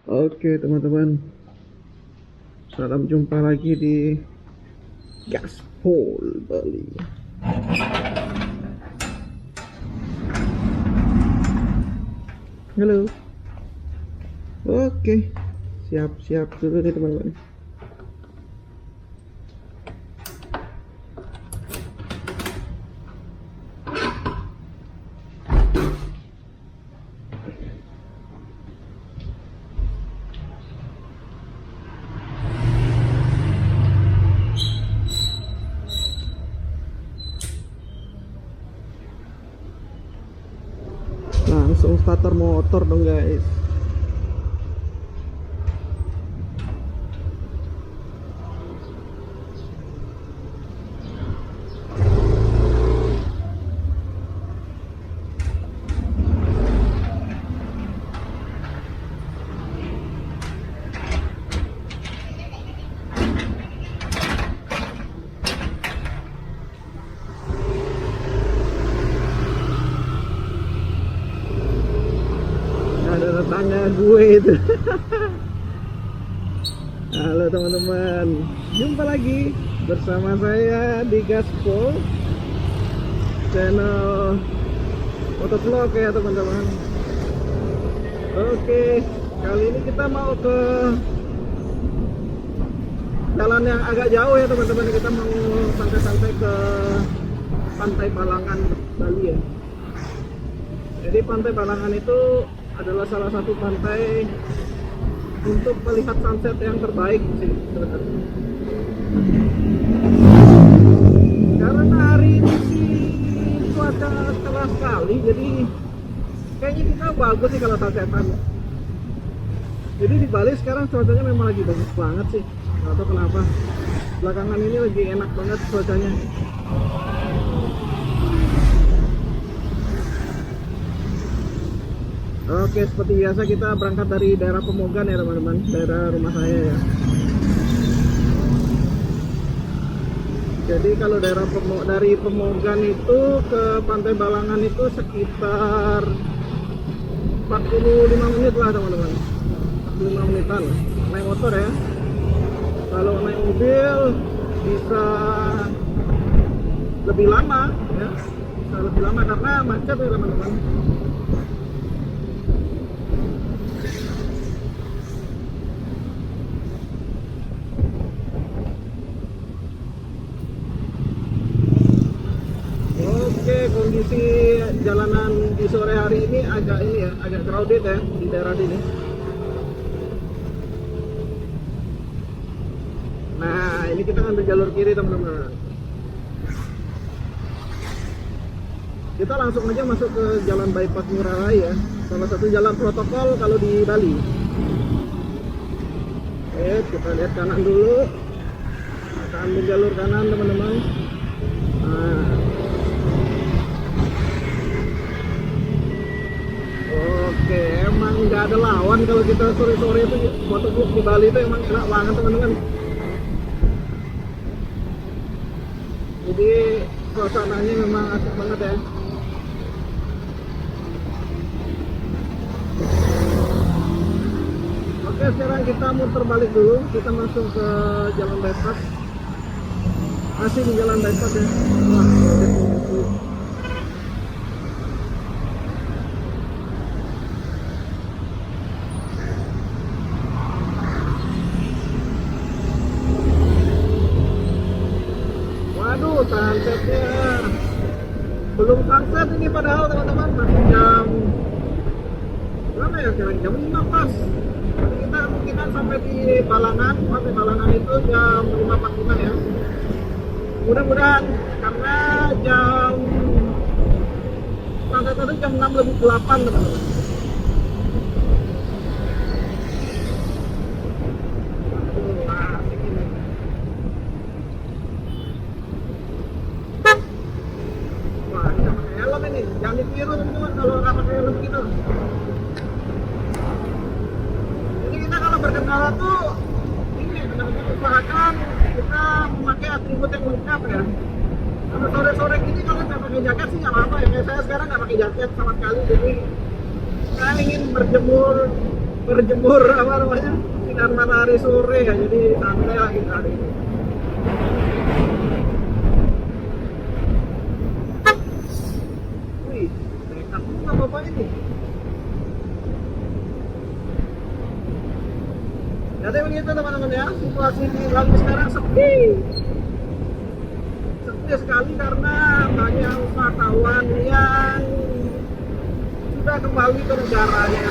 Oke teman-teman, salam jumpa lagi di Gaspol Bali. Halo. Oke, siap-siap dulu nih teman-teman. Langsung starter motor dong guys. Ada tetangga gue itu. Halo teman-teman, jumpa lagi bersama saya di Gaspol channel motovlog ya teman-teman. Oke, kali ini kita mau ke jalan yang agak jauh ya teman-teman. Kita mau santai-santai ke Pantai Balangan, Bali ya. Jadi Pantai Balangan itu adalah salah satu pantai untuk melihat sunset yang terbaik sih sebenarnya. Karena hari ini sih cuaca cerah sekali, jadi kayaknya kita bagus sih kalau sunsetan. Jadi di Bali sekarang cuacanya memang lagi bagus banget sih. Nggak tahu kenapa. Belakangan ini lagi enak banget cuacanya. Oke, seperti biasa kita berangkat dari daerah Pemogan ya teman-teman, daerah rumah saya ya. Jadi kalau dari Pemogan itu ke Pantai Balangan itu sekitar 45 menit lah teman-teman. 45 menitan naik motor ya. Kalau naik mobil bisa lebih lama ya. Bisa lebih lama karena macet ya teman-teman. Oke, kondisi jalanan di sore hari ini agak crowded ya di daerah ini. Nah, ini kita ngambil jalur kiri teman-teman. Kita langsung aja masuk ke jalan bypass Ngurah Rai ya. Salah satu jalan protokol kalau di Bali. Oke, kita lihat kanan dulu. Kita ambil jalur kanan teman-teman. Nah. Oke, emang nggak ada lawan kalau kita sore-sore itu motovlog di Bali itu emang enak banget teman-teman. Jadi suasananya memang asik banget ya. Oke, sekarang kita muter balik dulu. Kita masuk ke jalan bypass. Masih di jalan bypass ya. Wah, waduh, sunsetnya belum sunset ini padahal teman-teman, masih jam berapa ya, kira jam 5 pas. Jadi kita kemungkinan sampai di Balangan, Pantai Balangan itu jam 5.45 ya. Mudah-mudahan, karena jam sunset itu jam 6 lebih 8 teman-teman. Jangan ditiru teman-teman kalau nggak pakai helm gitu. Jadi kita kalau berkendara tuh ini benar-benar usahakan kita memakai atribut yang lengkap ya. Karena sore-sore gini kalau nggak pakai jaket sih nggak apa-apa ya. Kayak saya sekarang nggak pakai jaket sama sekali. Jadi saya ingin berjemur berjemur apa namanya sinar matahari sore ya, jadi santai lah kita hari ini. Wih, nekat juga bapak ini. Jadi begitu teman-teman ya, situasi di Bali sekarang sepi sekali karena banyak wisatawan yang sudah kembali ke negaranya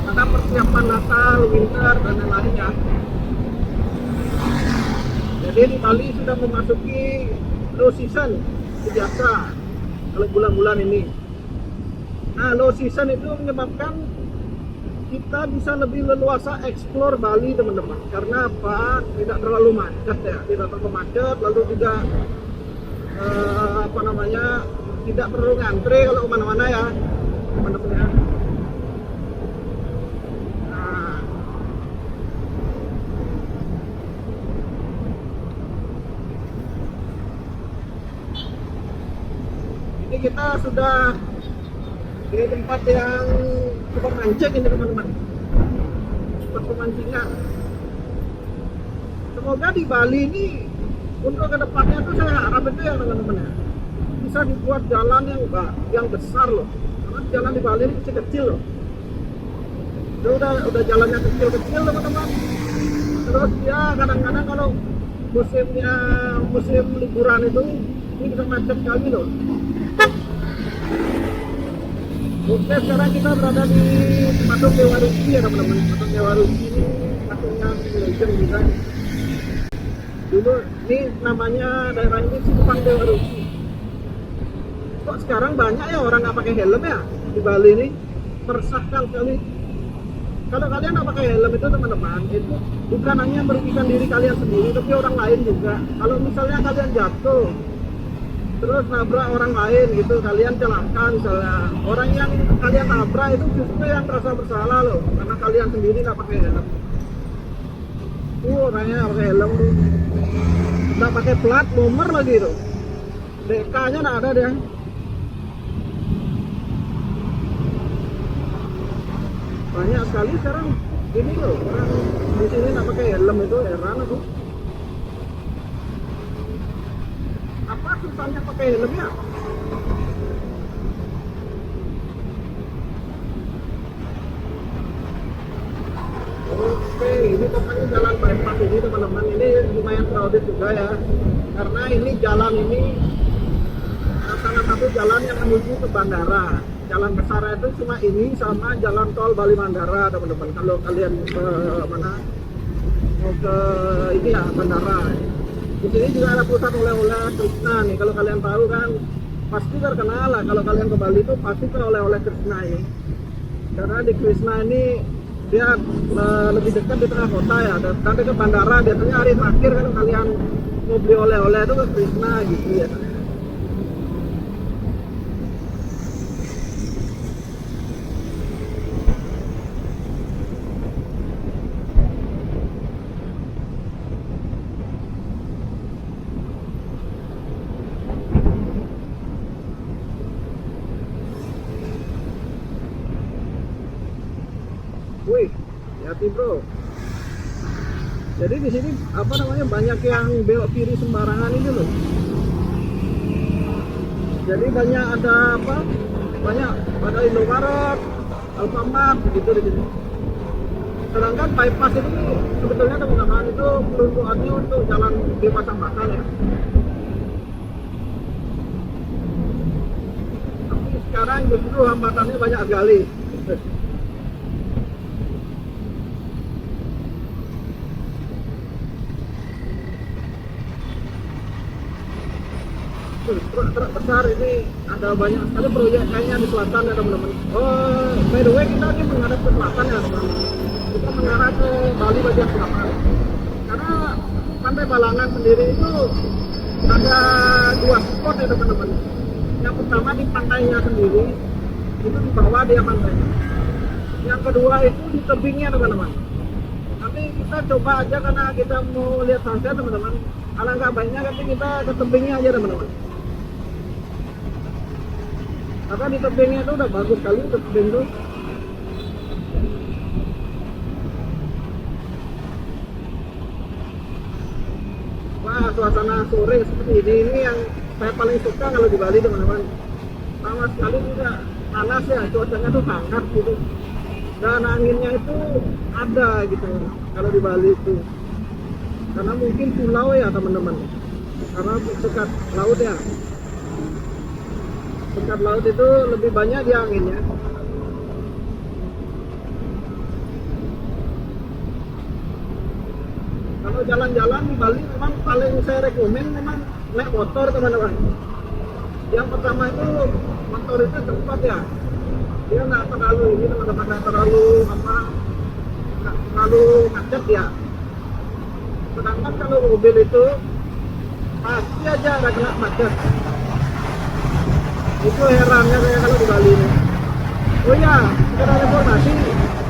karena persiapan Natal, winter dan lain-lainnya. Jadi di Bali sudah memasuki low season biasa kalau bulan-bulan ini. Nah, low season itu menyebabkan kita bisa lebih leluasa explore Bali teman-teman. Karena apa? Tidak terlalu macet ya, tidak terlalu macet, lalu juga tidak perlu ngantri kalau kemana-mana ya teman-teman ya. Nah, ini kita sudah di tempat yang cukup mancing ini teman-teman, tempat pemancingan. Semoga di Bali ini untuk kedepannya tuh saya harap itu ya teman-teman ya, bisa dibuat jalan yang besar loh, karena jalan di Bali ini kecil-kecil loh. Itu udah jalannya kecil-kecil teman-teman. Terus ya kadang-kadang kalau musim liburan itu ini bisa macet sekali loh. Oke, sekarang kita berada di Patung Dewa Ruci ya teman-teman. Patung Dewa Ruci ini patungnya simulation bisa. Dulu ini namanya daerah ini Simpang Dewa Ruci. Kok sekarang banyak ya orang nggak pakai helm ya di Bali ini? Meresahkan sekali. Kalau kalian nggak pakai helm itu teman-teman, itu bukan hanya merugikan diri kalian sendiri, tapi orang lain juga. Kalau misalnya kalian jatuh terus nabrak orang lain gitu, kalian celaka misalnya, orang yang kalian nabrak itu justru yang merasa bersalah loh, karena kalian sendiri nggak pakai helm. Orangnya nggak pakai helm tuh, nggak pakai plat nomor lagi tuh, DK nya nggak ada deh. Banyak sekali sekarang ini loh, orang di sini nggak pakai helm, itu heran aku. Apa susahnya pakai helmnya? Oke, ini pokoknya jalan bypass ini teman-teman, ini lumayan crowded juga ya, karena ini jalan ini salah satu jalan yang menuju ke bandara. Jalan besar itu cuma ini sama jalan tol Bali Mandara teman-teman. Kalau kalian ke mana mau ke ini ya bandara. Di sini juga ada pusat oleh-oleh Krishna nih. Kalau kalian tahu kan pasti terkenal lah. Kalau kalian ke Bali itu pasti ke oleh-oleh Krishna ini. Karena di Krishna ini dia lebih dekat di tengah kota ya. Dan ke bandara biasanya hari terakhir kan kalian mau beli oleh-oleh itu ke Krishna gitu ya. Wih, hati bro. Jadi di sini apa namanya banyak yang belok kiri sembarangan ini loh. Jadi banyak ada apa? Banyak ada Indomaret, Alfamart gitu di sini. Sedangkan bypass itu sebetulnya teman-teman itu peruntukannya untuk jalan bebas hambatan ya. Tapi sekarang justru hambatannya banyak sekali. Truk besar ini ada banyak sekali proyek kayaknya di selatan ya teman-teman. Oh, by the way kita ini menghadap ke selatan ya teman-teman. Kita mengarah ke Bali bagian selatan. Karena Pantai Balangan sendiri itu ada dua spot ya teman-teman. Yang pertama di pantainya sendiri, itu di bawah dia pantainya. Yang kedua itu di tebingnya teman-teman. Nanti kita coba aja karena kita mau lihat sunset teman-teman. Alangkah baiknya nanti kita ke tebingnya aja teman-teman. Karena di tebingnya itu udah bagus sekali tebing itu. suasana sore seperti ini yang saya paling suka kalau di Bali teman-teman. Sama sekali tidak panas ya, cuacanya tuh hangat gitu, dan anginnya itu ada gitu kalau di Bali itu, karena mungkin pulau ya teman-teman, karena dekat laut ya, dekat laut itu lebih banyak dia anginnya. Kalau jalan-jalan di Bali memang paling saya rekomen memang naik motor teman-teman. Yang pertama itu motor itu cepat ya, dia nggak terlalu ini teman-teman, nggak terlalu apa, nggak terlalu macet ya. Sedangkan kalau mobil itu pasti aja ada kena macet. Itu herannya saya kalau di Bali ini. Oh ya, sekedar informasi,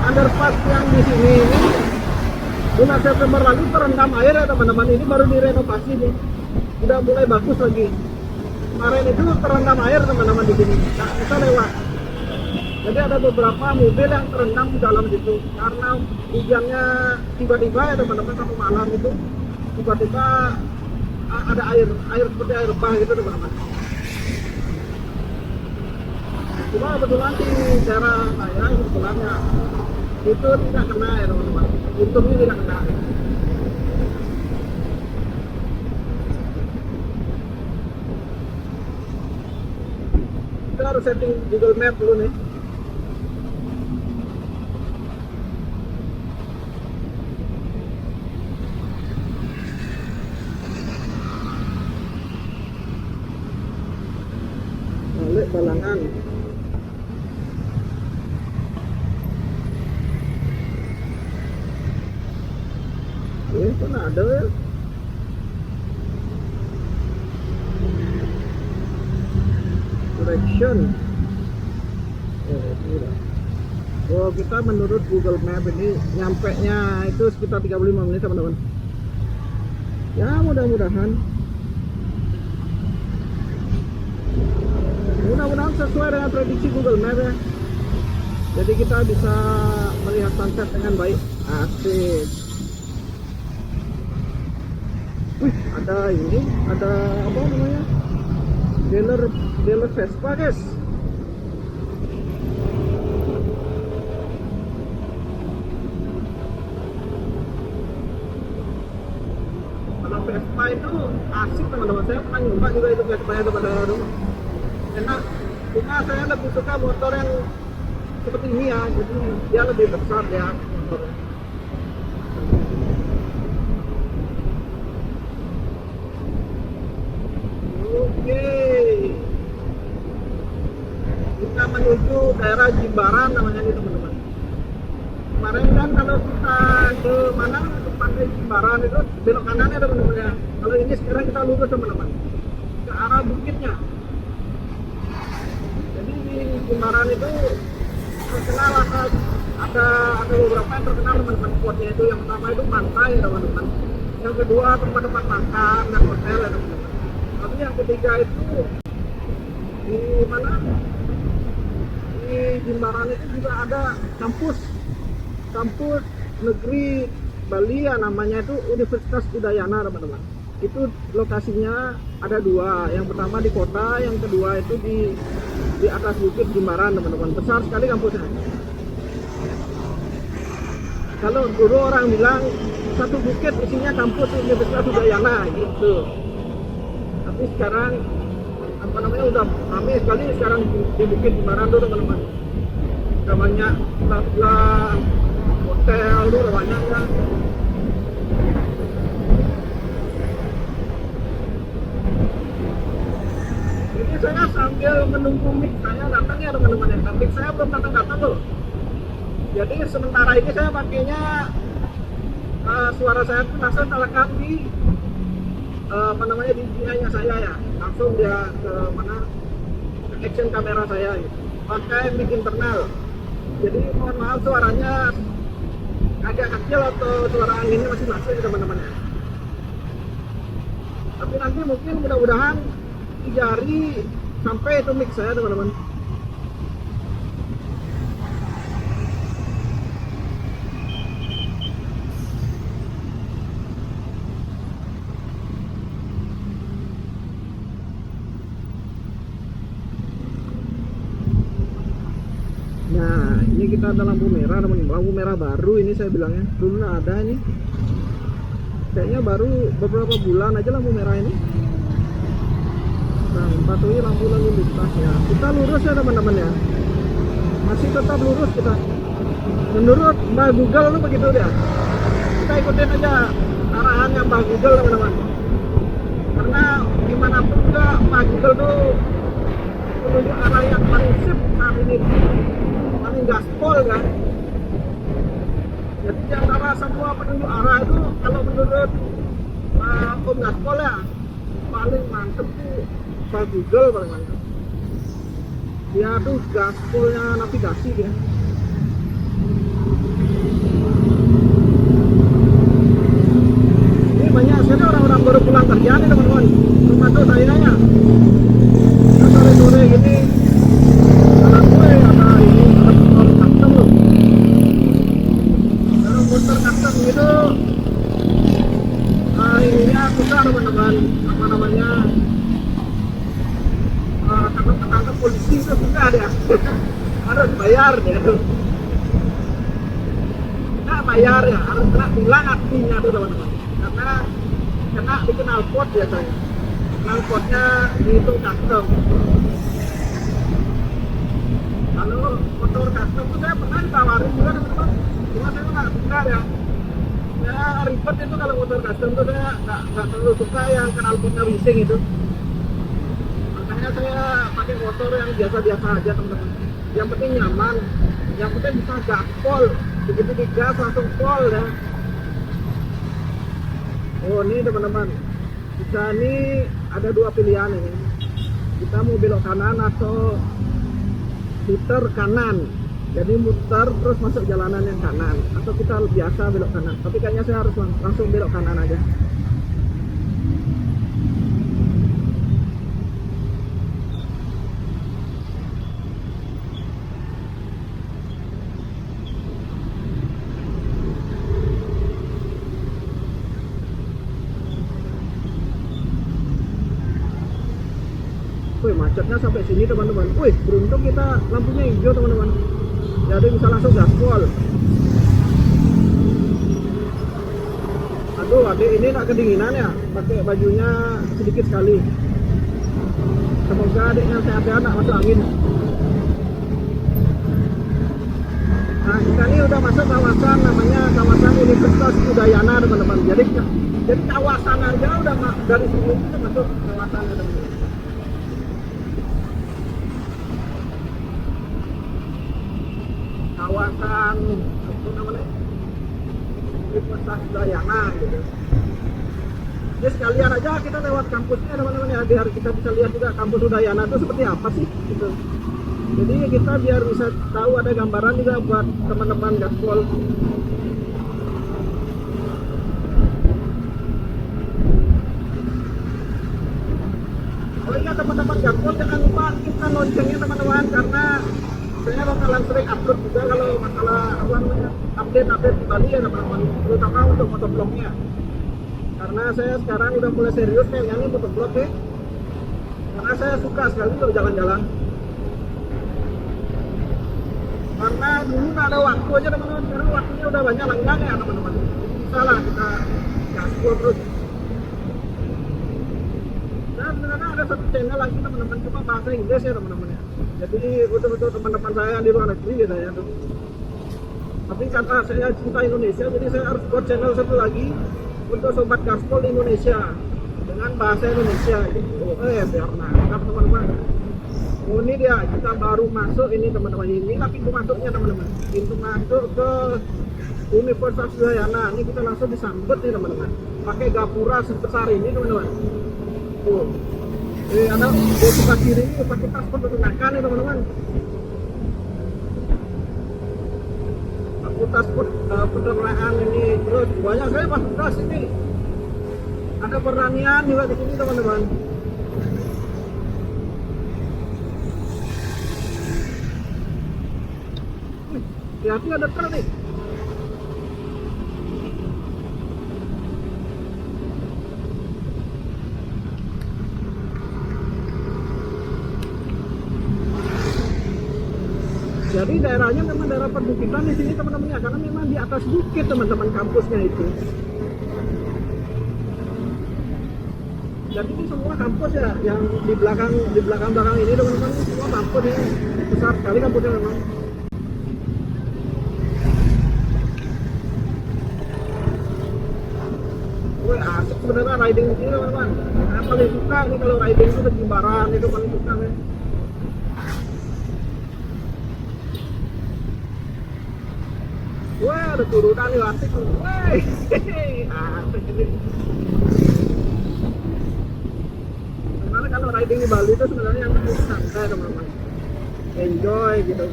underpass yang di sini ini bulan September lalu terendam air ya teman-teman. Ini baru direnovasi nih, udah mulai bagus lagi. Kemarin itu terendam air teman-teman di sini, nggak bisa lewat. Jadi ada beberapa mobil yang terendam di dalam situ karena hujannya tiba-tiba ya teman-teman, satu malam itu tiba-tiba ada air seperti air bah gitu teman-teman. Cuma kebetulan di daerah saya kebetulannya itu tidak kena ya teman-teman, untungnya tidak kena. Kita harus setting Google Map dulu nih. Balik Balangan. Kan ada ya. Direction. Oh, kita menurut Google Map ini nyampe nya itu sekitar 35 menit teman-teman. Ya mudah-mudahan sesuai dengan prediksi Google Map ya. Jadi kita bisa melihat sunset dengan baik. Asik. Wih, ada ini, ada apa namanya? Dealer Vespa, guys. Kalau Vespa itu asik teman-teman, saya pernah nyoba juga itu Vespa nya teman-teman. Enak. Cuma saya lebih suka motor yang seperti ini ya, jadi dia lebih besar ya motornya. Oke, kita menuju daerah Jimbaran namanya nih teman-teman. Kemarin kan kalau kita ke mana ke pantai Jimbaran itu belok kanannya teman-teman ya. Kalau ini sekarang kita lurus teman-teman ke arah bukitnya. Jadi di Jimbaran itu terkenal ada beberapa yang terkenal teman-teman spotnya itu. Yang pertama itu pantai teman-teman. Yang kedua tempat-tempat makan dan hotel ya teman-teman. Tapi yang ketiga itu di mana, di Jimbaran itu juga ada kampus negeri Bali ya, namanya itu Universitas Udayana teman-teman. Itu lokasinya ada dua, yang pertama di kota, yang kedua itu di atas bukit Jimbaran teman-teman. Besar sekali kampusnya. Kalau dulu orang bilang satu bukit isinya kampus Universitas Udayana gitu. Tapi sekarang apa namanya udah ramai sekali sekarang di bukit Jimbaran tuh teman-teman. Udah banyak hotel tuh udah banyak kan. Ini saya sambil menunggu mic saya datang ya teman-teman ya. Mic saya belum datang loh. Jadi sementara ini saya pakainya suara saya tuh langsung terekam di apa namanya di DJI-nya saya ya, langsung dia ke mana, ke action kamera saya gitu. Pakai mic internal. Jadi mohon maaf suaranya agak kecil atau suara anginnya masih masuk ya teman-teman ya. Tapi nanti mungkin mudah-mudahan 3 hari sampai itu mic saya teman-teman. kita ada lampu merah teman, lampu merah baru ini saya bilangnya, dulu nggak ada ini, kayaknya baru beberapa bulan aja lampu merah ini. Nah, patuhi lampu lalu lintas ya, kita lurus ya teman-teman ya, masih tetap lurus kita. Menurut Mbak Google itu begitu dia, kita ikutin aja arahannya Mbak Google teman-teman, karena gimana pun juga Mbak Google tuh menunjuk arah yang paling sip saat ini, paling gaspol kan. Jadi di antara semua penunjuk arah itu kalau menurut Om Gaspol ya, paling mantep tuh Mbak Google paling mantep. Dia tuh gaspolnya navigasi dia. Ini banyak sekali orang-orang baru pulang kerja nih teman-teman, termasuk saya ya. Sore-sore gini jalan gue ada ini, ada motor custom loh, ada motor custom gitu. Ininya susah teman-teman, apa namanya, ketangkep polisi itu susah dia. Harus bayar dia tuh, nggak bayar ya, harus kena bilang artinya tuh teman-teman, karena kena di knalpot biasanya, knalpotnya dihitung custom. Kalau motor custom tuh saya pernah ditawarin juga teman-teman, cuma saya nggak suka ya. Ya ribet itu kalau motor custom tuh, saya nggak terlalu suka yang knalpotnya bising itu. Makanya saya pakai motor yang biasa-biasa aja teman-teman. Yang penting nyaman, yang penting bisa gaspol, begitu digas langsung pol ya. Oh ini teman-teman, kita ini ada dua pilihan ini. Kita mau belok kanan atau putar kanan, jadi muter terus masuk jalanan yang kanan, atau kita biasa belok kanan. Tapi kayaknya saya harus langsung belok kanan aja. Wih, macetnya sampai sini teman-teman. Wih, beruntung kita lampunya hijau teman-teman, jadi bisa langsung gaspol. Aduh, adik ini tak kedinginan ya, pakai bajunya sedikit sekali. Semoga adiknya sehat-sehat, tak masuk angin. Nah, kita ini udah masuk kawasan, namanya kawasan Universitas Udayana teman-teman. Jadi kawasan aja udah dari sini kita masuk kawasan teman-teman. Kawasan apa namanya, Universitas Udayana gitu. Jadi sekalian aja kita lewat kampusnya teman-teman ya, biar kita bisa lihat juga kampus Udayana itu seperti apa sih gitu. Jadi kita biar bisa tahu, ada gambaran juga buat teman-teman gaspol. Oh iya teman-teman gaspol, jangan lupa aktifkan loncengnya teman-teman, karena saya bakalan sering upload juga kalau masalah apa namanya, update di Bali ya teman-teman, terutama untuk motovlognya. Karena saya sekarang udah mulai serius kayaknya nih motovlog nih, karena saya suka sekali kalau jalan-jalan. Karena dulu nggak ada waktu aja teman-teman, sekarang waktunya udah banyak langgang ya teman-teman. Bisa lah kita gaspol terus. Dan sebenarnya ada satu channel lagi teman-teman, cuma bahasa Inggris ya teman-teman ya. Jadi betul-betul teman-teman saya yang di luar negeri ya saya tuh. Tapi karena saya cinta Indonesia, jadi saya harus buat channel satu lagi untuk sobat gaspol Indonesia dengan bahasa Indonesia gitu. Biar nangkap teman-teman. Oh ini dia, kita baru masuk ini teman-teman. Inilah pintu masuknya teman-teman. Pintu masuk ke Universitas Udayana. Ini kita langsung disambut nih teman-teman. Pakai gapura sebesar ini teman-teman. Tuh. Ada di sebelah kiri ini pakai paspor digunakan nih teman-teman. Paspor penerbangan ini, terus banyak sekali fasilitas ini. Ada pertanian juga di sini teman-teman. Hati-hati ada truk nih. Jadi Jadi daerahnya memang daerah perbukitan di sini teman-teman ya, karena memang di atas bukit teman-teman kampusnya itu. Dan ini semua kampus ya, yang di belakang ini teman-teman, semua kampus ini besar sekali kampusnya memang. Wih, asik sebenarnya riding di sini teman-teman. Saya paling suka nih kalau riding itu ke Jimbaran, itu paling suka nih. Wah, ada turunan nih asik. Wih, asik ini. Karena kalau riding di Bali itu sebenarnya yang santai teman-teman, enjoy gitu.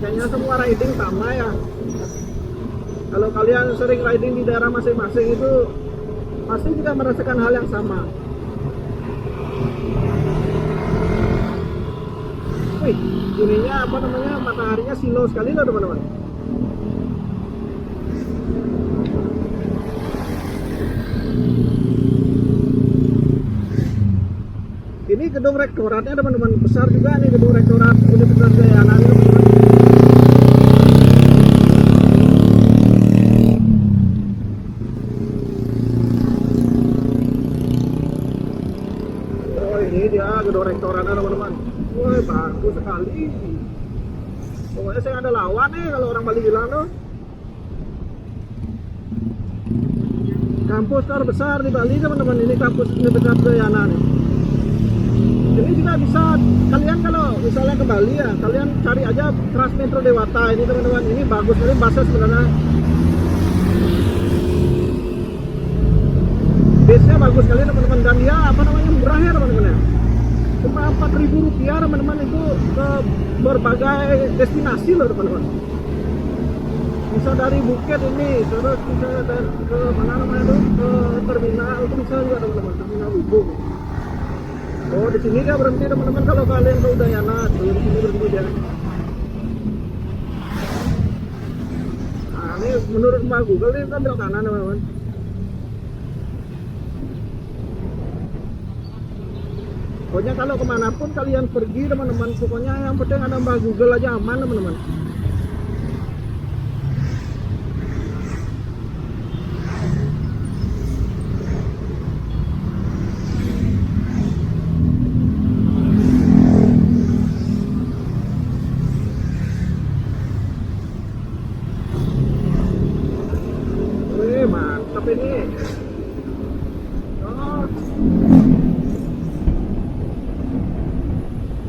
Kayaknya semua riding sama ya. Kalau kalian sering riding di daerah masing-masing itu pasti juga merasakan hal yang sama. Wih, ininya apa namanya, mataharinya silau sekali loh teman-teman. Ini gedung rektoratnya teman-teman, besar juga nih gedung rektorat Universitas Udayana ini teman-teman. Oh ini dia gedung rektoratnya teman-teman. Wah bagus sekali. Pokoknya saya ada lawan nih kalau orang Bali bilang tuh. Kampus terbesar di Bali teman-teman, ini kampus Universitas Udayana nih. Ini juga bisa kalian kalau misalnya ke Bali ya, kalian cari aja Trans Metro Dewata ini teman-teman. Ini bagus sekali bahasa sebenarnya. Base-nya bagus sekali teman-teman, dan dia apa namanya, murah ya teman-teman ya. Cuma Rp4.000 teman-teman, itu ke berbagai destinasi loh teman-teman. Bisa dari Bukit ini, terus bisa ke mana namanya tuh, ke terminal itu bisa juga teman-teman, terminal Ubung. Oh di sini dia berhenti teman-teman, kalau kalian ke Udayana tuh di sini berhenti dia. Nah ini menurut Mbak Google ini kan belok kanan teman-teman. Pokoknya kalau kemanapun kalian pergi teman-teman, pokoknya yang penting ada Mbak Google aja aman teman-teman. Mantap ini. Oh.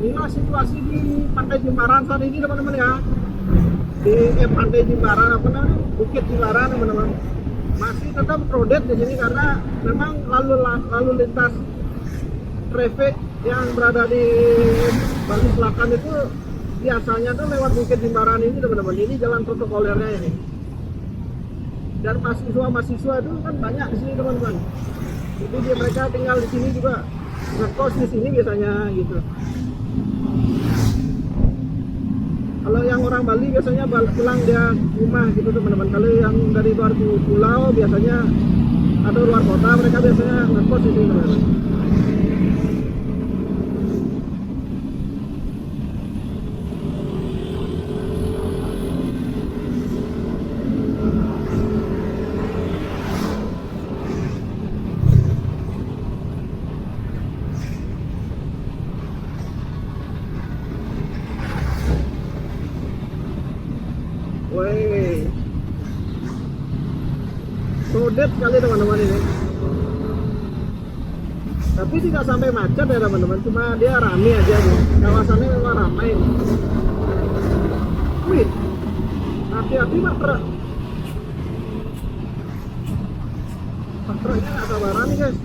Inilah situasi di Pantai Jimbaran saat ini teman-teman ya. Di Pantai Jimbaran apa namanya? Bukit Jimbaran teman-teman. Masih tetap crowded di sini karena memang lalu lintas traffic yang berada di Bali Selatan itu biasanya tuh lewat Bukit Jimbaran ini teman-teman. Ini jalan protokolernya ini. Dan mahasiswa itu kan banyak di sini teman-teman. Jadi mereka tinggal di sini juga, ngekos di sini biasanya gitu. Kalau yang orang Bali biasanya pulang dia rumah gitu teman-teman. Kalau yang dari luar pulau biasanya atau luar kota, mereka biasanya ngekos di sini teman-teman. Woi, crowded sekali teman-teman ini. Tapi tidak sampai macet ya teman-teman, cuma dia rame aja nih. Kawasannya memang ramai. Wih, hati-hati pak truk. Pak truknya nggak sabaran nih guys.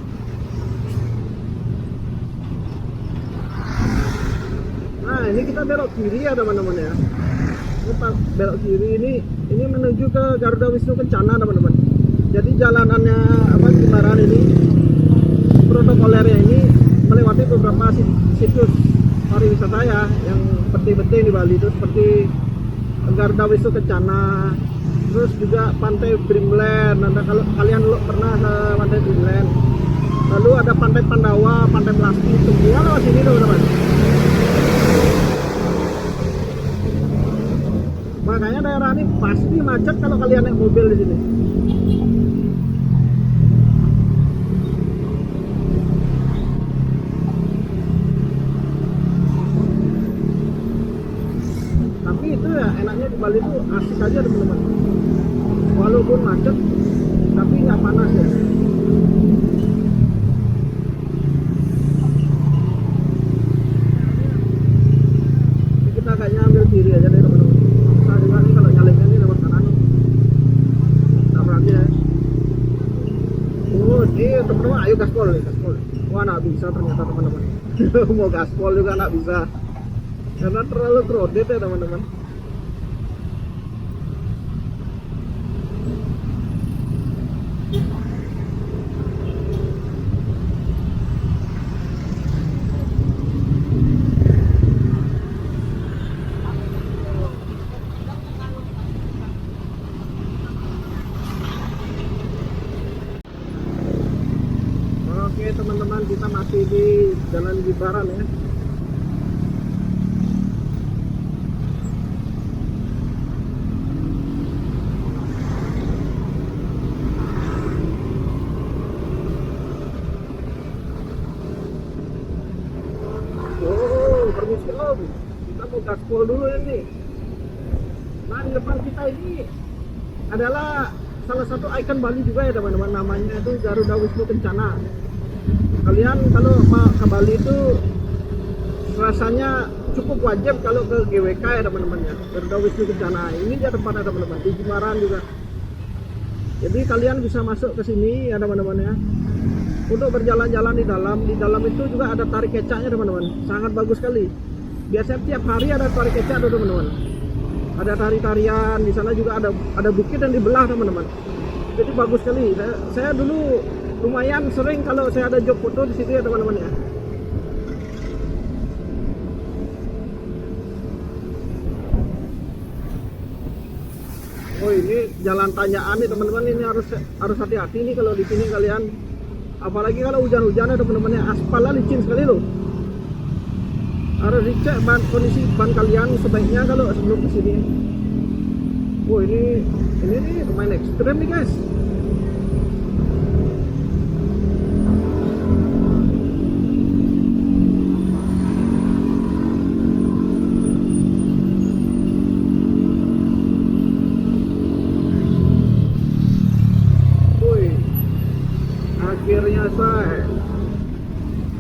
Nah ini kita belok kiri ya teman-teman ya. Belok kiri ini menuju ke Garuda Wisnu Kencana teman-teman. Jadi jalanannya apa Jimbaran ini, protokolernya ini melewati beberapa situs pariwisata ya yang penting-penting di Bali itu, seperti Garuda Wisnu Kencana, terus juga Pantai Dreamland. Nanti kalau kalian pernah ke Pantai Dreamland, lalu ada Pantai Pandawa, Pantai Plastik, semua lewat sini teman-teman. Makanya daerah ini pasti macet kalau kalian naik mobil di sini. Tapi itu ya enaknya di Bali itu asik aja teman-teman. Walaupun macet, tapi nggak panas ya. Ini kita kayaknya ambil kiri aja deh teman-teman. Susah juga nih kalau nyalipnya nih lewat kanan. Nah berarti ya. Oh ini teman-teman, ayo gaspol nih, gaspol. Wah nggak bisa ternyata teman-teman. Mau gaspol juga nggak bisa. Karena terlalu crowded ya teman-teman. Oke teman-teman, kita masih di Jalan Gibaran ya. Oh, permisi om, kita mau gaspol dulu ini. Nah di depan kita ini adalah salah satu ikon Bali juga ya teman-teman, namanya itu Garuda Wisnu Kencana. Kalian kalau mau ke Bali itu rasanya cukup wajib kalau ke GWK ya teman-teman ya, Garuda Wisnu Kencana. Ini dia tempatnya teman-teman, di Jimbaran juga. Jadi kalian bisa masuk ke sini ya teman-teman ya, untuk berjalan-jalan di dalam itu juga ada tari kecaknya teman-teman, sangat bagus sekali. Biasanya tiap hari ada tari kecak tuh teman-teman, ada tari-tarian di sana juga, ada bukit yang dibelah teman-teman. Jadi bagus sekali. Saya dulu lumayan sering kalau saya ada job foto di situ ya teman-teman ya. Oh ini jalan tanjaan nih teman-teman, ini harus hati-hati nih kalau di sini kalian. Apalagi kalau hujan-hujan ya teman-teman ya, aspalnya licin sekali loh. Harus dicek kondisi ban kalian sebaiknya kalau sebelum kesini. Oh ini nih lumayan ekstrem nih guys. Akhirnya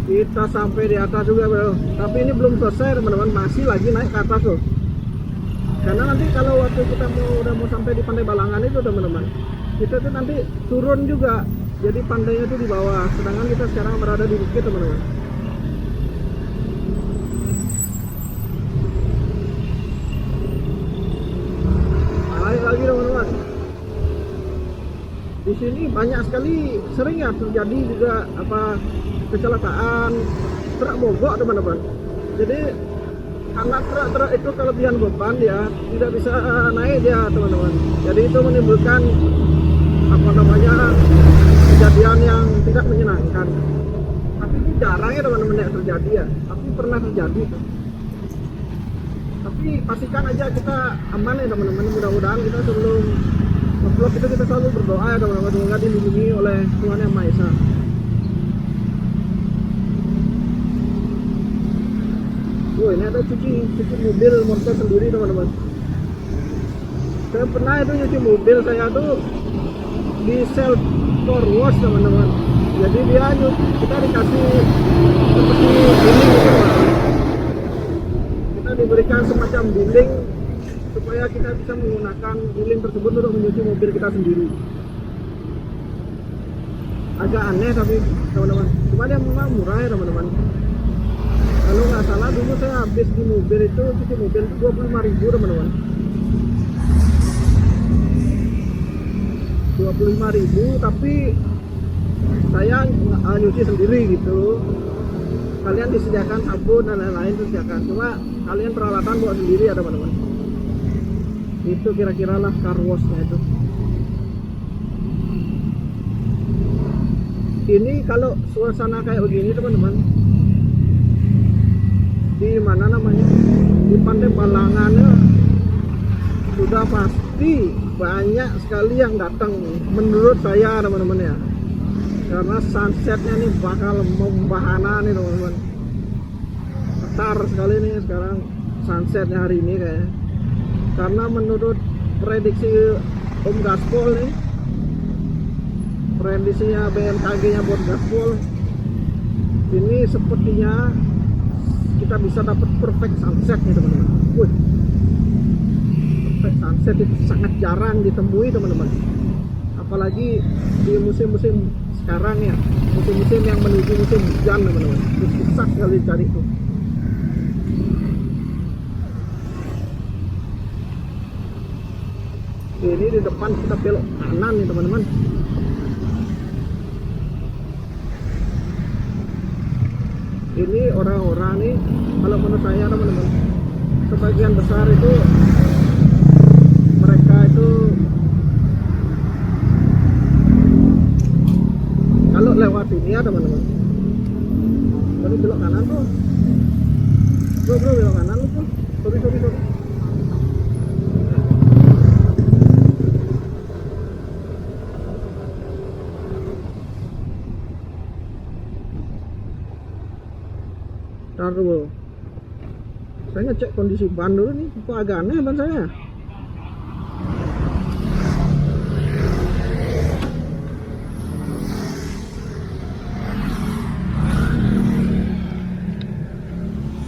kita sampai di atas juga bro. Tapi ini belum selesai teman-teman, masih lagi naik ke atas tuh. Karena nanti kalau waktu kita udah mau sampai di Pantai Balangan itu teman-teman, kita tuh nanti turun juga. Jadi pantainya tuh di bawah, sedangkan kita sekarang berada di bukit teman-teman. Naik lagi teman-teman. Di sini banyak sekali, sering ya terjadi juga kecelakaan truk mogok teman-teman. Jadi karena truk itu kelebihan beban ya, tidak bisa naik dia teman-teman. Jadi itu menimbulkan kejadian yang tidak menyenangkan. Tapi itu jarang ya teman-teman yang terjadi ya, tapi pernah terjadi tuh. Tapi pastikan aja kita aman ya teman-teman. Mudah-mudahan kita sebelum vlog itu kita selalu berdoa ya teman-teman, semoga dilindungi oleh Tuhan Yang Maha Esa. Oh ini ada cuci mobil motor sendiri teman-teman. Saya pernah itu cuci mobil saya tuh di self car wash teman-teman. Jadi kita dikasih seperti billing gitu, kita diberikan semacam billing supaya kita bisa menggunakan billing tersebut untuk mencuci mobil kita sendiri. Agak aneh tapi teman-teman, cuma dia memang murah ya teman-teman. Kalau nggak salah dulu saya habis di mobil itu cuci mobil 25.000 teman-teman. 25.000 tapi saya nyuci sendiri gitu. Kalian disediakan sabun dan lain-lain disediakan, cuma kalian peralatan bawa sendiri ya teman-teman. Itu kira-kira lah car wash-nya itu. Ini kalau suasana kayak begini teman-teman, di mana namanya, di Pantai Balangan sudah pasti banyak sekali yang datang menurut saya teman-teman ya, karena sunsetnya nih bakal membahana nih teman-teman. Besar sekali nih sekarang sunsetnya hari ini kayaknya, karena menurut prediksi Om Gaspol nih, prediksinya BMKG nya buat Gaspol ini sepertinya kita bisa dapat perfect sunset nih teman-teman. Perfect sunset itu sangat jarang ditemui teman-teman, apalagi di musim-musim sekarang ya, musim-musim yang menuju musim hujan teman-teman, susah sekali cari itu. Ini di depan kita belok kanan nih teman-teman. Ini orang-orang nih, kalau menurut saya teman-teman, sebagian besar itu mereka itu kalau lewat ini ya teman-teman, tadi belok kanan tuh, bro belok kanan tuh, sorry. Ntar dulu, saya ngecek kondisi ban dulu nih, kok agak aneh ban saya.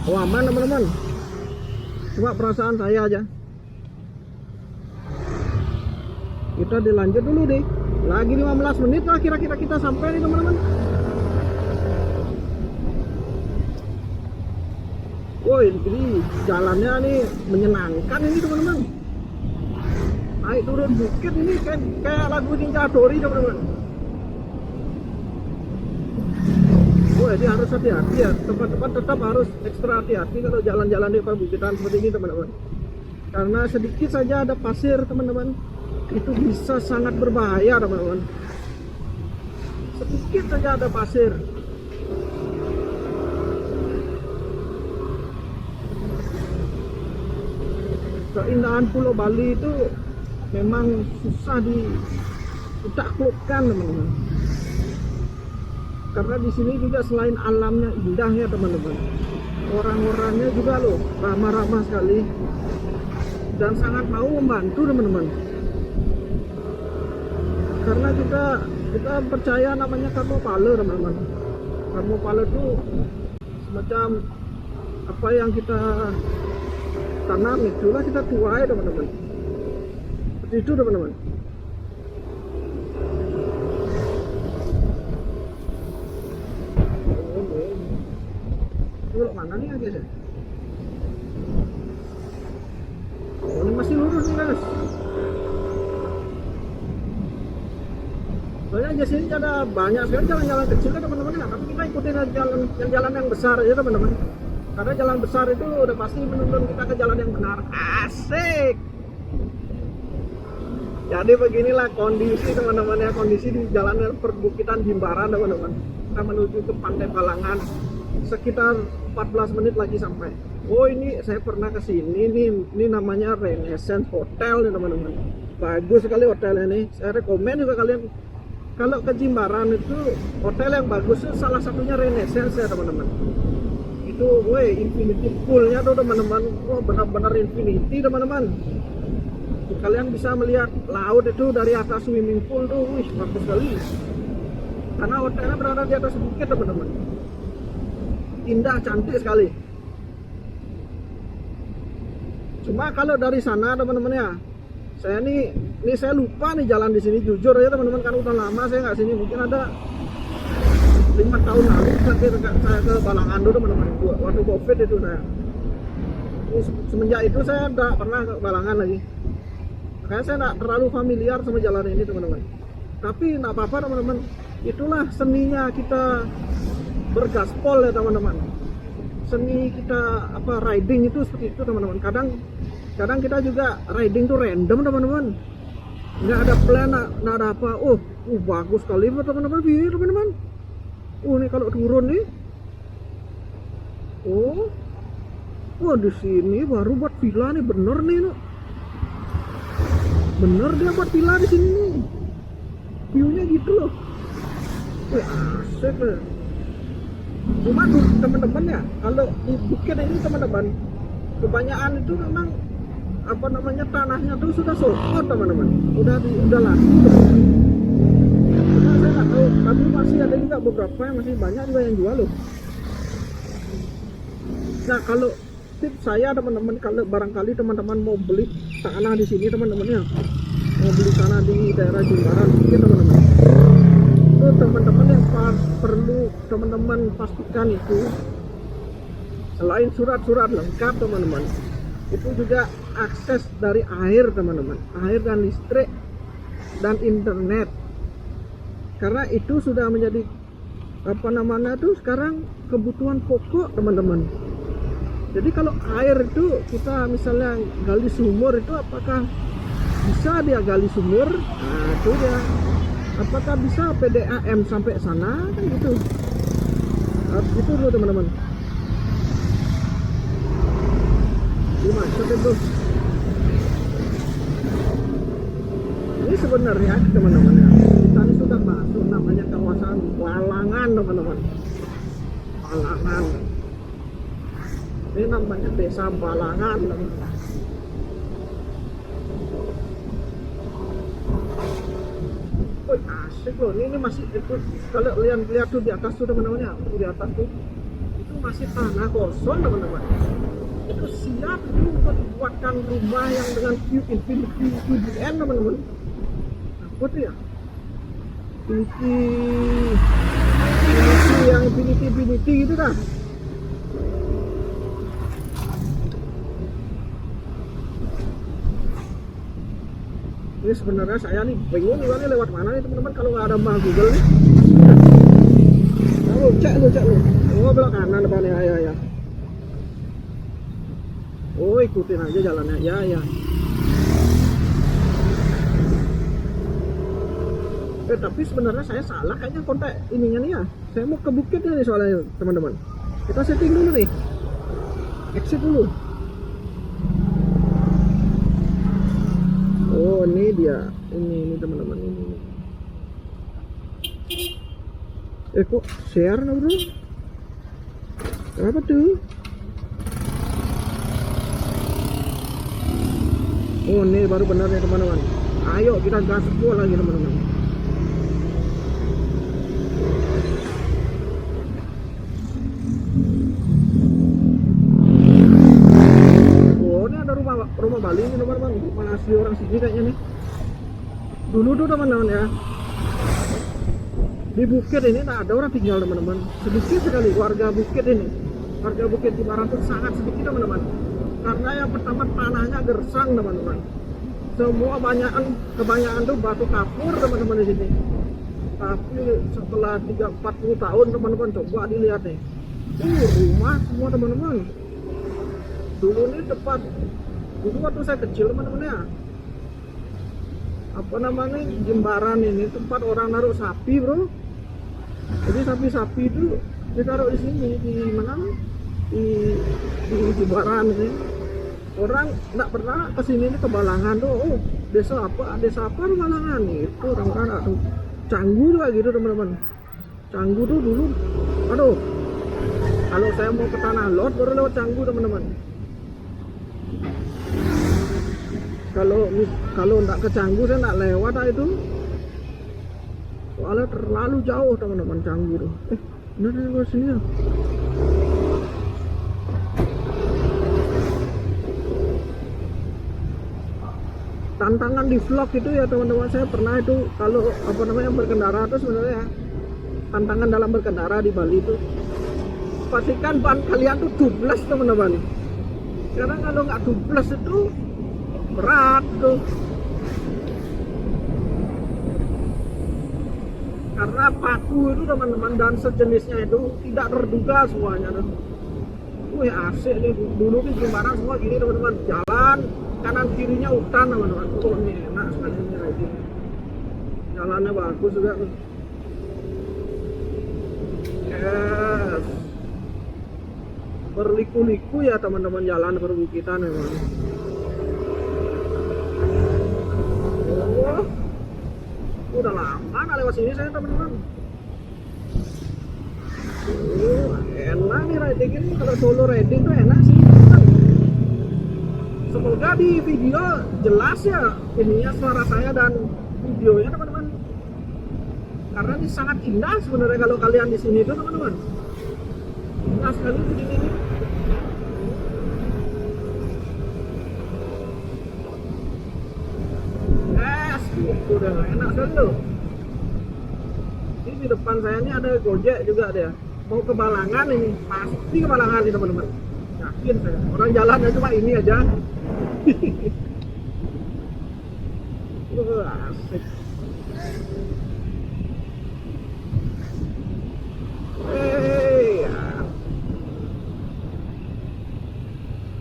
Oh aman teman-teman, cuma perasaan saya aja. Kita dilanjut dulu deh, lagi 15 menit lah kira-kira kita sampai nih teman-teman. Woi, ini jalannya nih menyenangkan ini teman-teman. Naik turun bukit ini kayak lagu Ninja Dori teman-teman. Woi, ini harus hati-hati ya, tempat-tempat tetap harus ekstra hati-hati kalau jalan-jalan di perbukitan seperti ini teman-teman. Karena sedikit saja ada pasir teman-teman, itu bisa sangat berbahaya teman-teman. Sedikit saja ada pasir. Keindahan Pulau Bali itu memang susah ditaklukkan teman-teman. Karena di sini juga selain alamnya indah ya teman-teman, orang-orangnya juga loh ramah-ramah sekali dan sangat mau membantu teman-teman. Karena kita percaya namanya Karmo Pale teman-teman. Karmo Pale itu semacam apa yang kita tanam itulah kita tuai teman-teman. Seperti itu teman-teman. Belok mana nih guys ya? Oh, ini masih lurus nih guys. Soalnya di sini ada banyak sekali jalan-jalan kecil kan teman-teman, tapi kita ikutin jalan yang besar aja teman-teman. Karena jalan besar itu udah pasti menuntun kita ke jalan yang benar. Asik. Jadi beginilah kondisi teman-teman ya, kondisi di jalan perbukitan Jimbaran teman-teman. Kita menuju ke Pantai Balangan. Sekitar 14 menit lagi sampai. Oh ini saya pernah ke sini ini namanya Renaissance Hotel nih teman-teman. Bagus sekali hotelnya nih. Saya rekomen juga kalian kalau ke Jimbaran itu hotel yang bagus salah satunya Renaissance ya teman-teman. Itu infinity poolnya tuh teman-teman, benar-benar infinity teman-teman. Kalian bisa melihat laut itu dari atas swimming pool tuh, bagus sekali. Karena hotelnya berada di atas bukit teman-teman, indah cantik sekali. Cuma kalau dari sana teman-teman ya, saya lupa nih jalan di sini jujur aja teman-teman, kan udah lama saya nggak sini, mungkin ada 5 tahun lalu saya ke Balangan dulu teman-teman, waktu COVID itu saya. Semenjak itu saya nggak pernah ke Balangan lagi. Makanya saya nggak terlalu familiar sama jalan ini teman-teman. Tapi nggak apa-apa teman-teman. Itulah seninya kita bergaspol ya teman-teman. Seni kita riding itu seperti itu teman-teman. Kadang kita juga riding tuh random teman-teman. Nggak ada plan, nggak ada apa. Bagus sekali teman-teman. Teman-teman. Ini kalau turun nih. Di sini baru buat villa nih, bener nih. bener dia buat villa di sini nih, view-nya gitu loh. Wih, asik loh. Cuma tuh teman-teman ya, kalau di bukit ini teman-teman, kebanyakan itu memang apa namanya, tanahnya tuh sudah sokot teman-teman, udah laku. Cuma saya nggak tahu, tapi masih ada juga beberapa yang masih banyak juga yang jual loh. Nah, kalau tips saya teman-teman, kalau barangkali teman-teman mau beli tanah di sini teman-teman ya, mau beli tanah di daerah Jimbaran mungkin teman-teman, itu teman-teman yang perlu teman-teman pastikan itu, selain surat-surat lengkap teman-teman, itu juga akses dari air teman-teman, air dan listrik dan internet, karena itu sudah menjadi apa namanya tuh sekarang kebutuhan pokok teman-teman. Jadi kalau air itu kita misalnya gali sumur itu, apakah bisa dia gali sumur? Nah itu dia, apakah bisa PDAM sampai sana, kan gitu. Harus gitu dulu teman-teman. Gimana itu? Ini sebenarnya teman-teman ya, kita ini sudah masuk namanya kawasan Balangan teman-teman. Balangan. Ini namanya desa Balangan teman-teman. Oh, asik loh, ini masih itu, kalau lihat tuh di atas tuh teman-teman ya, di atas tuh itu masih tanah kosong teman-teman. Itu siap itu untuk dibuatkan rumah yang dengan view infinity VPN teman-teman. Apa tuh ya? Infinity yang infinity gitu dah. Ini sebenarnya saya nih bingung nih lewat mana nih teman-teman, kalau nggak ada map Google nih. Nah, cek lu. Oh, belok kanan depannya, ya. Oh, ikutin aja jalannya, ya. Tapi sebenarnya saya salah kayaknya kontak ininya nih ya. Saya mau ke bukitnya nih soalnya teman-teman. Kita setting dulu nih. Exit dulu. Oh, ini dia. Ini teman-teman ini. Kok share no bro? Kenapa tuh? Oh, ini baru benar nih teman-teman. Ayo kita gaspol lagi teman-teman. Oh, ini ada rumah Bali nih teman-teman. Rumah asli orang sini kayaknya nih. Dulu tuh teman-teman ya, di bukit ini tak ada orang tinggal teman-teman. Sedikit sekali warga bukit ini. Warga bukit Jimbaran itu sangat sedikit teman-teman. Karena yang pertama tanahnya gersang teman-teman. Semua kebanyakan tuh batu kapur teman-teman di sini. Tapi setelah 30-40 tahun teman-teman, coba dilihat nih. Rumah semua teman-teman. Dulu ini tepat, dulu waktu saya kecil teman-teman ya, apa namanya, Jimbaran ini tempat orang naruh sapi bro. Jadi sapi-sapi itu ditaruh di sini, di mana, di Jimbaran ini. Orang nggak pernah kesini ke Balangan tuh. Oh, desa apa Balangan itu, orang-orang nggak tahu. Canggu juga gitu teman-teman. Canggu tuh dulu, aduh, kalau saya mau ke Tanah Lot baru lewat Canggu teman-teman. Kalau nggak ke Canggu saya nggak lewat itu, soalnya terlalu jauh teman-teman Canggu tuh. Bener ke sini ya. Tantangan di vlog itu ya teman-teman, saya pernah itu kalau apa namanya berkendara itu sebenarnya tantangan dalam berkendara di Bali itu, pastikan ban kalian tuh dublas teman-teman. Karena kalau nggak dublas itu berat tuh. Karena paku itu teman-teman dan sejenisnya itu tidak terduga semuanya tuh. Wih, asik nih, dulu di Jimbaran semua gini teman-teman, jalan kanan kirinya hutan teman-teman. Oh, ini enak sekali ini. Jalannya bagus juga tuh. Yes. Berliku-liku ya teman-teman jalan perbukitan memang. Udah lama nggak lewat sini saya teman-teman. Enak nih riding ini, kalau solo riding tuh enak sih. Semoga di video jelas ya ininya, suara saya dan videonya teman-teman. Karena ini sangat indah sebenarnya kalau kalian di sini tuh teman-teman. Indah sekali di sini nih. Udah enak sekali loh. Ini di depan saya ini ada Gojek juga dia. Mau ke Balangan ini, pasti ke Balangan nih teman-teman. Yakin saya. Orang jalannya cuma ini aja. Asik.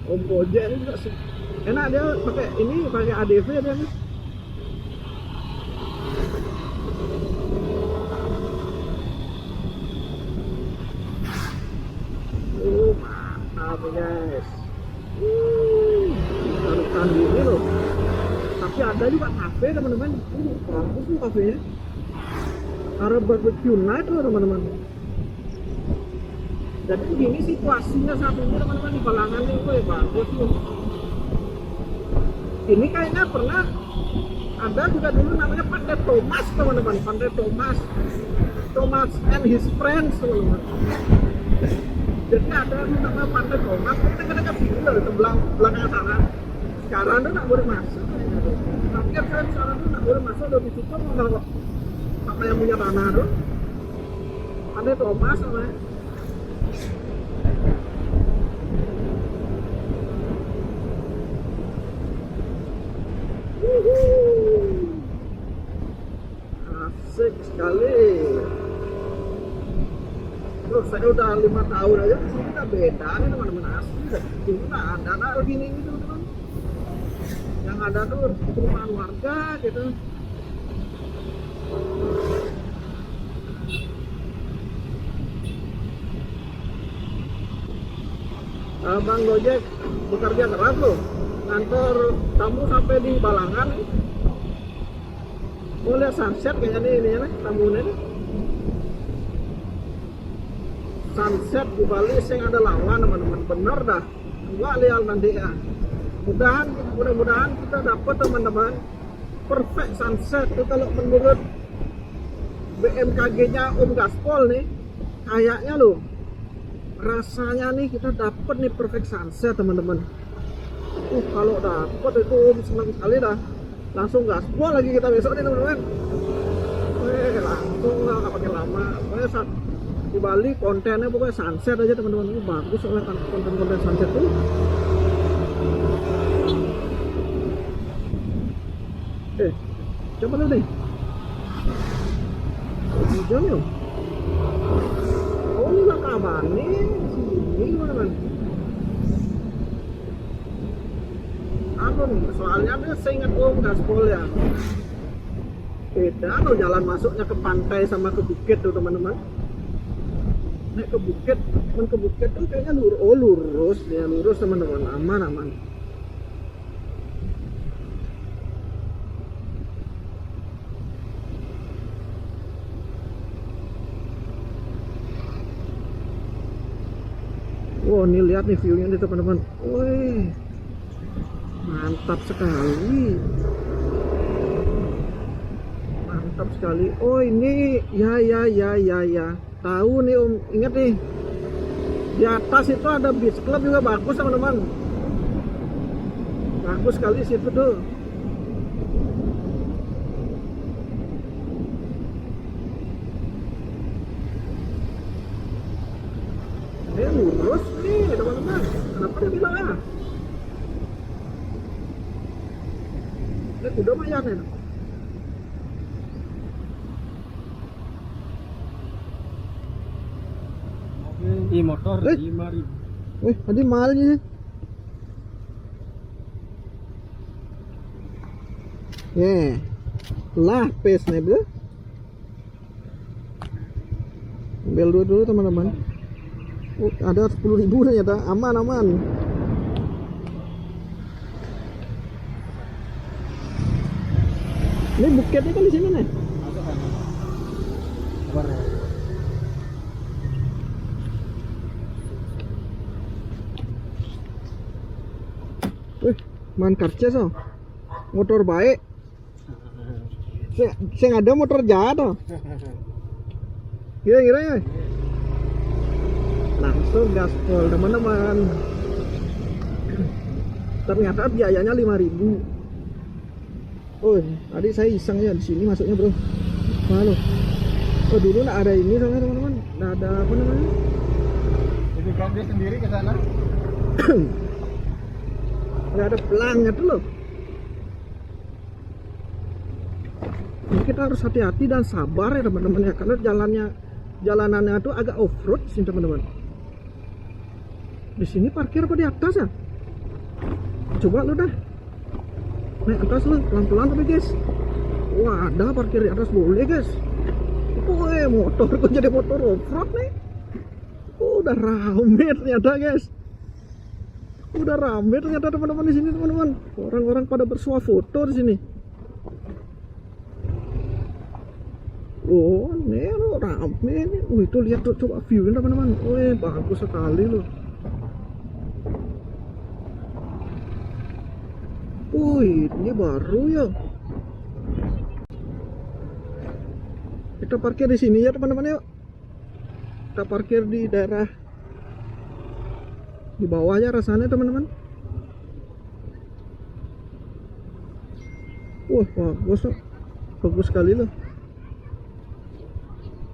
Om Gojek ini juga enak, dia pakai ini, pakai ADV dia nih. Mantap guys. Taruhan gini loh. Tapi ada juga kafe teman-teman. Bagus tuh kafenya. Arab barbecue night loh teman-teman. Jadi begini situasinya saat ini teman-teman di Balangan ini, bagus tuh. Ini kayaknya pernah ada juga dulu namanya Pantai Thomas teman-teman. Pantai Thomas and his friends teman-teman. Jadi ada namanya Pantai Thomas, kita kadang-kadang bingung dari belakang sana. Sekarang tuh nggak boleh masuk. Tapi kan sekarang tuh nggak boleh masuk, udah ditutup sama yang punya tanah tuh. Pantai Thomas namanya. Asik sekali. Terus saya udah 5 tahun aja di sini, udah beda nih teman-teman, asli. Ini nggak ada hal gini gitu teman. Yang ada tuh perumahan warga gitu. Bang Gojek bekerja keras loh, ngantor tamu sampai di Balangan. Mau lihat sunset kayaknya nih, ini ya tamunya nih. Sunset di Bali yang ada lawan teman-teman, bener dah. Gua lihat nanti ya. Mudah-mudahan kita dapat teman-teman perfect sunset itu kalau menurut BMKG-nya Om Gaspol nih, kayaknya loh. Rasanya nih kita dapat nih perfect sunset teman-teman. Kalau dapat itu Om senang sekali dah. Langsung gaspol lagi kita besok nih teman-teman. Langsung lah, nggak pakai lama. Pokoknya saat di Bali kontennya pokoknya sunset aja teman-teman. Ini bagus soalnya kan konten-konten sunset tuh. Coba dulu deh. Hujan yuk. Oh ini nggak kabar nih. Sini teman-teman. Apa nih? Soalnya dia seingat Om Gaspol ya. Beda loh jalan masuknya ke pantai sama ke bukit tuh teman-teman. Naik ke bukit tuh kayaknya lurus ya, lurus teman-teman, aman. Wow, ini lihat nih view-nya nih teman-teman. Wih, mantap sekali. Mantap sekali. Oh ini ya. Tahu nih Om, ingat nih. Di atas itu ada beach club juga bagus teman-teman. Bagus sekali situ tuh. Lurus nih teman-teman. Kenapa dia bilang ya? Ini kuda mayan ya. Di motor 5.000. Wih, tadi mahal nih. Lah pace nih bro. Ambil dulu teman-teman. Ada 10.000 ternyata, aman. Ini bukitnya kan di sini nih. Sabar ya. Wih, man karces oh. Motor baik. Saya ada motor jahat oh. Kira-kira ya. Langsung gaspol teman-teman. Ternyata biayanya 5.000. Oh, tadi saya iseng ya di sini masuknya bro. Halo. Oh dulu nggak ada ini soalnya teman-teman. Nggak ada apa namanya. Jadi kan dia sendiri ke sana. Nggak ada pelangnya tuh loh. Ini kita harus hati-hati dan sabar ya teman-teman ya, karena jalanannya tuh agak off road sih teman-teman. Di sini parkir apa di atas ya? Coba lu dah naik atas lu pelan-pelan tapi guys. Wah ada parkir di atas boleh guys. Woi motor kok jadi motor off road nih. Udah rame ternyata guys. Udah rame ternyata teman-teman di sini teman-teman. Orang-orang pada bersuah foto di sini. Oh, nih lo rame nih. Itu lihat tuh, coba view-nya teman-teman. Wih, bagus sekali loh. Wih, ini baru ya. Kita parkir di sini ya teman-teman yuk. Kita parkir di daerah di bawahnya rasanya teman-teman. Wah, bagus loh. Bagus sekali loh.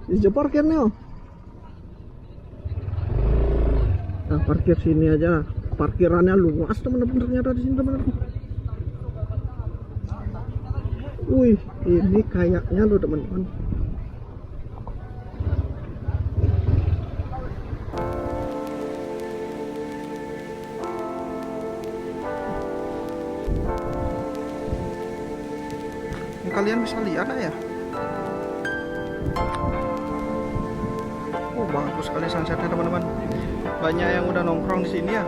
Di parkirnya. Nah, parkir sini aja. Parkirannya luas teman-teman ternyata di sini teman-teman. Wih, ini kayaknya loh teman-teman. Kalian bisa lihat ya. Oh, bagus sekali sunsetnya teman-teman. Banyak yang udah nongkrong di sini ya.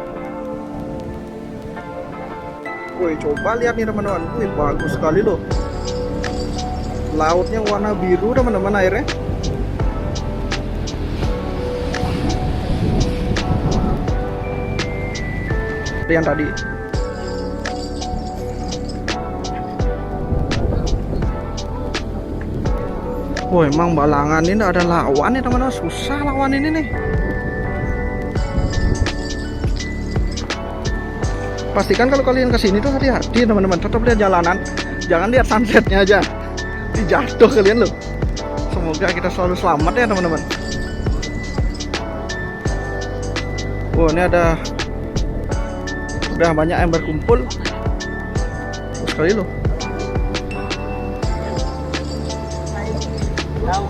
Woi, coba lihat nih teman-teman. Wih, bagus sekali loh. Lautnya warna biru teman-teman airnya. Seperti yang tadi. Wah, emang Balangan ini ada lawan ya teman-teman. Susah lawan ini nih. Pastikan kalau kalian kesini tuh hati-hati teman-teman. Tetap lihat jalanan. Jangan lihat sunsetnya aja. Jatuh kalian loh. Semoga kita selalu selamat ya teman-teman. Wah, ini udah banyak yang berkumpul. Sekali loh.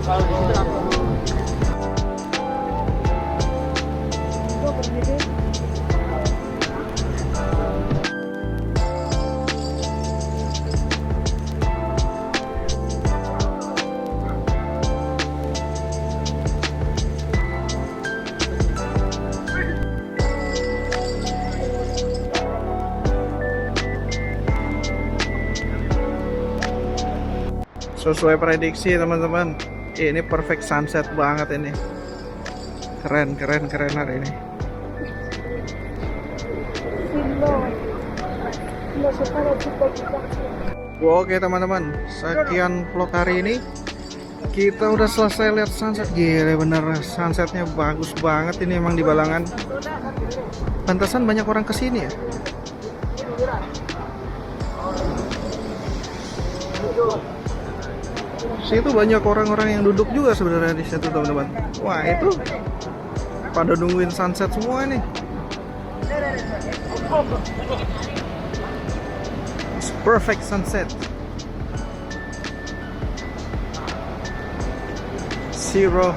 Kalau di situ apa? Sesuai prediksi teman-teman, ini perfect sunset banget ini. Keren hari ini. Oke teman-teman, sekian vlog hari ini. Kita udah selesai lihat sunset. Gila bener, sunsetnya bagus banget ini emang di Balangan. Pantesan banyak orang kesini ya. Situ banyak orang-orang yang duduk juga sebenarnya di situ teman-teman. Wah, itu pada nungguin sunset semua nih. It's perfect sunset. Zero